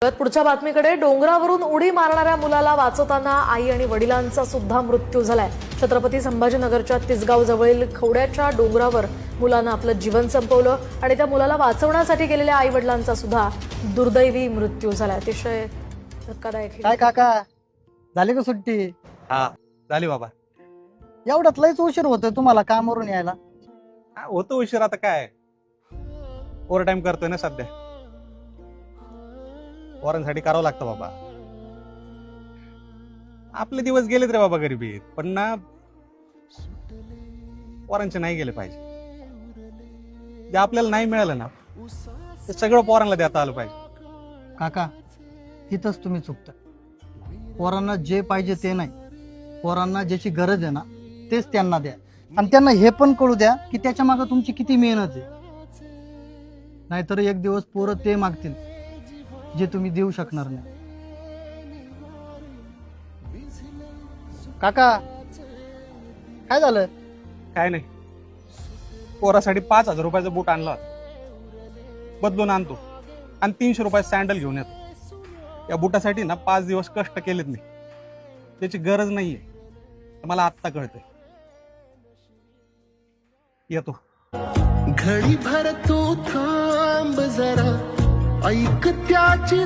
पुढच्या बातमीकडे डोंगरावरून उडी मारणाऱ्या मुलाला वाचवताना आई आणि वडिलांचा सुद्धा मृत्यू झालाय। छत्रपती संभाजीनगरच्या तिसगाव जवळील खवड्याच्या डोंगरावर मुलानं आपलं जीवन संपवलं आणि त्या मुलाला वाचवण्यासाठी गेलेल्या आई वडिलांचा सुद्धा दुर्दैवी मृत्यू झालाय। अतिशय धक्कादायक। काय काका झाली का सुट्टी? हा झाली बाबा। एवढ्यात लयच उशीर होतोय तुम्हाला कामावरून यायला? होतो उशीर, आता काय ओव्हर टाइम करतोय ना सध्या, पोरांसाठी करावं लागतं बाबा। आपले दिवस गेलेत रे बाबा गरिबीत, पण ना पोरांचे नाही गेले पाहिजे। जे आपल्याला नाही मिळालं ना ते सगळं पोरांना देता आलं पाहिजे। काका इथंच तुम्ही चुकता। पोरांना जे पाहिजे ते नाही, पोरांना ज्याची गरज आहे ना तेच त्यांना द्या, आणि त्यांना हे पण कळू द्या की त्याच्या मागे तुमची किती मेहनत आहे। नाहीतर एक दिवस पोरं ते मागतील जे तुम्ही देऊ शकणार नाही। काका काय झालं? काय नाही, पोरासाठी 5,000 रुपयाचं बूट आणला, बदलून आणतो आणि 300 रुपयाचं सँडल घेऊन येतो। या बुटासाठी ना 5 दिवस कष्ट केलेत मी, त्याची गरज नाहीये, मला आत्ता कळतंय। येतो। घडी भर तू थांब जरा, ऐक त्याची